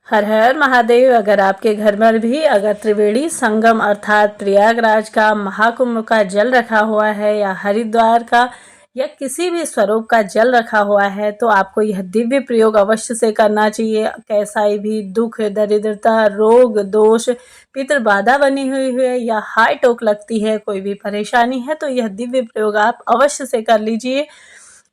हर हर महादेव। अगर आपके घर में भी अगर त्रिवेणी संगम अर्थात प्रयागराज का महाकुंभ का जल रखा हुआ है या हरिद्वार का या किसी भी स्वरूप का जल रखा हुआ है तो आपको यह दिव्य प्रयोग अवश्य से करना चाहिए। कैसा भी दुख, दरिद्रता, रोग, दोष, पितृ बाधा बनी हुई है या हाई टोक लगती है, कोई भी परेशानी है तो यह दिव्य प्रयोग आप अवश्य से कर लीजिए,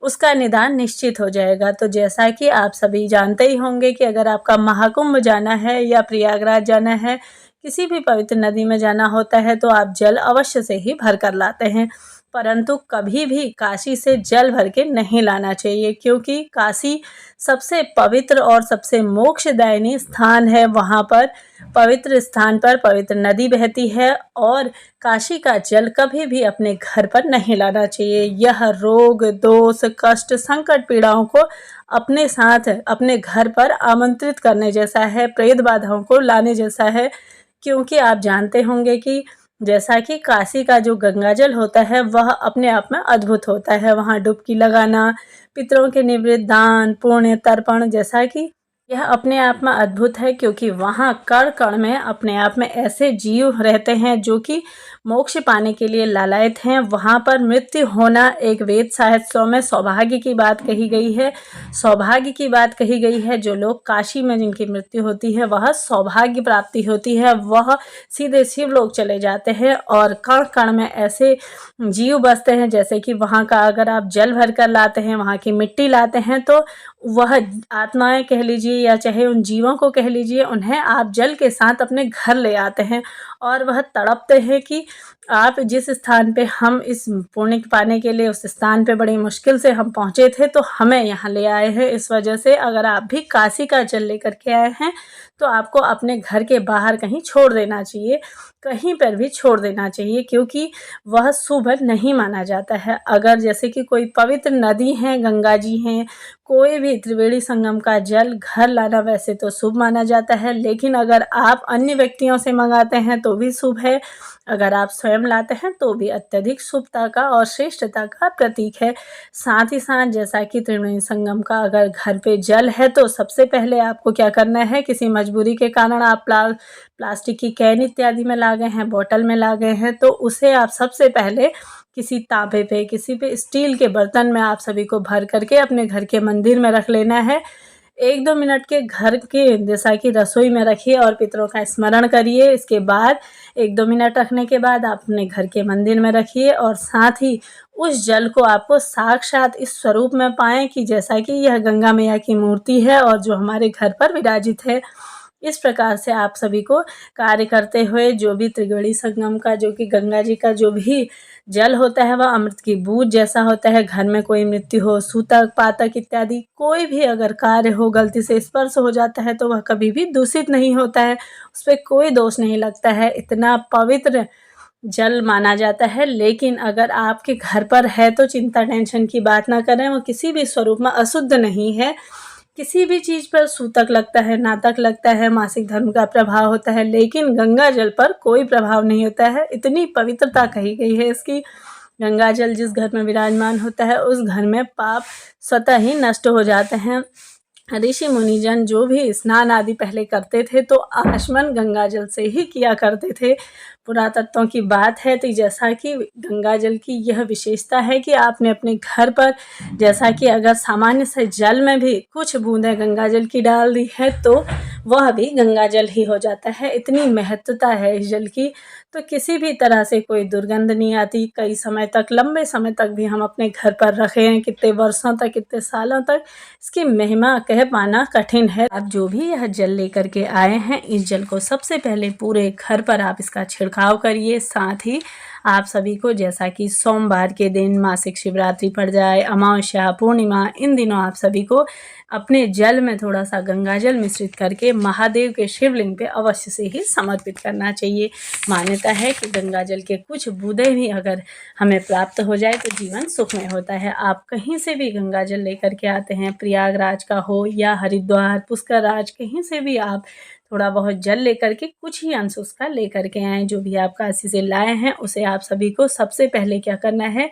उसका निदान निश्चित हो जाएगा। तो जैसा कि आप सभी जानते ही होंगे कि अगर आपका महाकुंभ जाना है या प्रयागराज जाना है, किसी भी पवित्र नदी में जाना होता है तो आप जल अवश्य से ही भर कर लाते हैं, परंतु कभी भी काशी से जल भर के नहीं लाना चाहिए, क्योंकि काशी सबसे पवित्र और सबसे मोक्षदायिनी स्थान है। वहाँ पर पवित्र स्थान पर पवित्र नदी बहती है और काशी का जल कभी भी अपने घर पर नहीं लाना चाहिए। यह रोग, दोष, कष्ट, संकट, पीड़ाओं को अपने साथ अपने घर पर आमंत्रित करने जैसा है, प्रेत बाधाओं को लाने जैसा है। क्योंकि आप जानते होंगे कि जैसा कि काशी का जो गंगा जल होता है वह अपने आप में अद्भुत होता है। वहाँ डुबकी लगाना, पितरों के निवृत्त, दान, पुण्य, तर्पण, जैसा कि यह अपने आप में अद्भुत है, क्योंकि वहाँ कण कण में अपने आप में ऐसे जीव रहते हैं जो कि मोक्ष पाने के लिए लालायित हैं। वहाँ पर मृत्यु होना एक वेद साहित्यों में सौभाग्य की बात कही गई है। सौभाग्य की बात कही गई है। जो लोग काशी में जिनकी मृत्यु होती है वह सौभाग्य प्राप्ति होती है, वह सीधे शिवलोक चले जाते हैं। और कण कण में ऐसे जीव बसते हैं, जैसे कि वहाँ का अगर आप जल भर कर लाते हैं, वहाँ की मिट्टी लाते हैं, तो वह आत्माएं कह लीजिए या चाहे उन जीवों को कह लीजिए, उन्हें आप जल के साथ अपने घर ले आते हैं और वह तड़पते हैं कि आप जिस स्थान पे हम इस पुण्य पाने के लिए, उस स्थान पे बड़ी मुश्किल से हम पहुँचे थे तो हमें यहाँ ले आए हैं। इस वजह से अगर आप भी काशी का जल लेकर के आए हैं तो आपको अपने घर के बाहर कहीं छोड़ देना चाहिए, कहीं पर भी छोड़ देना चाहिए, क्योंकि वह शुभ नहीं माना जाता है। अगर जैसे कि कोई पवित्र नदी है, गंगा जी हैं, कोई भी त्रिवेणी संगम का जल घर लाना वैसे तो शुभ माना जाता है, लेकिन अगर आप अन्य व्यक्तियों से मंगाते हैं तो भी शुभ है, अगर आप स्वयं लाते हैं तो भी अत्यधिक शुभता का और श्रेष्ठता का प्रतीक है। साथ ही साथ जैसा कि त्रिवेणी संगम का अगर घर पे जल है तो सबसे पहले आपको क्या करना है, किसी मजबूरी के कारण आप प्लास्टिक की कैन इत्यादि में ला गए हैं, बोतल में ला गए हैं, तो उसे आप सबसे पहले किसी तांबे पे, किसी पे स्टील के बर्तन में आप सभी को भर करके अपने घर के मंदिर में रख लेना है। 1-2 मिनट के घर के जैसा कि रसोई में रखिए और पितरों का स्मरण करिए। इसके बाद 1-2 मिनट रखने के बाद आप अपने घर के मंदिर में रखिए और साथ ही उस जल को आपको साक्षात इस स्वरूप में पाएं कि जैसा कि यह गंगा मैया की मूर्ति है और जो हमारे घर पर विराजित है। इस प्रकार से आप सभी को कार्य करते हुए जो भी त्रिवेणी संगम का, जो कि गंगा जी का जो भी जल होता है वह अमृत की बूंद जैसा होता है। घर में कोई मृत्यु हो, सूतक पातक इत्यादि कोई भी अगर कार्य हो, गलती से स्पर्श हो जाता है तो वह कभी भी दूषित नहीं होता है, उस पर कोई दोष नहीं लगता है, इतना पवित्र जल माना जाता है। लेकिन अगर आपके घर पर है तो चिंता टेंशन की बात ना करें, वो किसी भी स्वरूप में अशुद्ध नहीं है। किसी भी चीज़ पर सूतक लगता है, नातक लगता है, मासिक धर्म का प्रभाव होता है, लेकिन गंगा जल पर कोई प्रभाव नहीं होता है। इतनी पवित्रता कही गई है इसकी। गंगा जल जिस घर में विराजमान होता है उस घर में पाप स्वतः ही नष्ट हो जाते हैं। ऋषि मुनिजन जो भी स्नान आदि पहले करते थे तो आचमन गंगा जल से ही किया करते थे। पुरातत्वों की बात है तो जैसा कि गंगा जल की यह विशेषता है कि आपने अपने घर पर जैसा कि अगर सामान्य से जल में भी कुछ बूंदें गंगा जल की डाल दी है तो वह भी गंगा जल ही हो जाता है। इतनी महत्वता है इस जल की, तो किसी भी तरह से कोई दुर्गंध नहीं आती। कई समय तक, लंबे समय तक भी हम अपने घर पर रखे हैं, कितने वर्षों तक, कितने सालों तक, इसकी महिमा कह पाना कठिन है। आप जो भी यह जल लेकर के आए हैं, इस जल को सबसे पहले पूरे घर पर आप इसका छिड़काव करिए। साथ ही आप सभी को जैसा कि सोमवार के दिन, मासिक शिवरात्रि पड़ जाए, अमावस्या, पूर्णिमा, इन दिनों आप सभी को अपने जल में थोड़ा सा गंगा जल मिश्रित करके महादेव के शिवलिंग पे अवश्य से ही समर्पित करना चाहिए। मान्यता है कि गंगा जल के कुछ बूंदें भी अगर हमें प्राप्त हो जाए तो जीवन सुखमय होता है। आप कहीं से भी गंगा जल लेकर के आते हैं, प्रयागराज का हो या हरिद्वार, पुष्करराज, कहीं से भी आप थोड़ा बहुत जल लेकर के कुछ ही अंश उसका लेकर के आएँ। जो भी आप काशी से लाए हैं उसे आप सभी को सबसे पहले क्या करना है,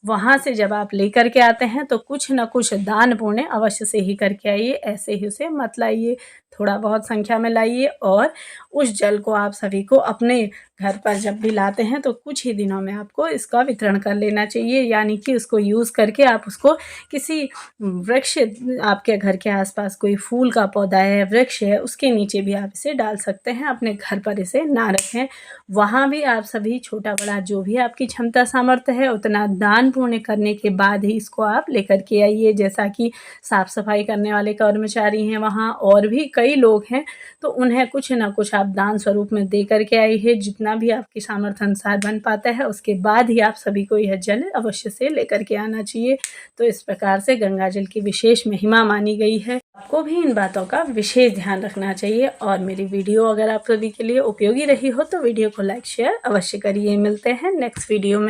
वहाँ से जब आप लेकर के आते हैं तो कुछ न कुछ दान पुण्य अवश्य से ही करके आइए, ऐसे ही उसे मत लाइए, थोड़ा बहुत संख्या में लाइए। और उस जल को आप सभी को अपने घर पर जब भी लाते हैं तो कुछ ही दिनों में आपको इसका वितरण कर लेना चाहिए, यानी कि उसको यूज़ करके आप उसको किसी वृक्ष, आपके घर के आसपास कोई फूल का पौधा है, वृक्ष है, उसके नीचे भी आप इसे डाल सकते हैं। अपने घर पर इसे ना रखें, वहाँ भी आप सभी छोटा बड़ा जो भी आपकी क्षमता सामर्थ्य है उतना दान पुण्य करने के बाद ही इसको आप लेकर के आइए। जैसा कि साफ़ सफाई करने वाले कर्मचारी हैं वहाँ, और भी कई लोग हैं, तो उन्हें कुछ ना कुछ आप दान स्वरूप में दे करके आइए, जितना भी आपकी सामर्थ्य अनुसार बन पाता है। उसके बाद ही आप सभी को यह जल अवश्य से लेकर के आना चाहिए। तो इस प्रकार से गंगा जल की विशेष महिमा मानी गई है। आपको भी इन बातों का विशेष ध्यान रखना चाहिए। और मेरी वीडियो अगर आप सभी के लिए उपयोगी रही हो तो वीडियो को लाइक शेयर अवश्य करिए। मिलते हैं नेक्स्ट वीडियो में।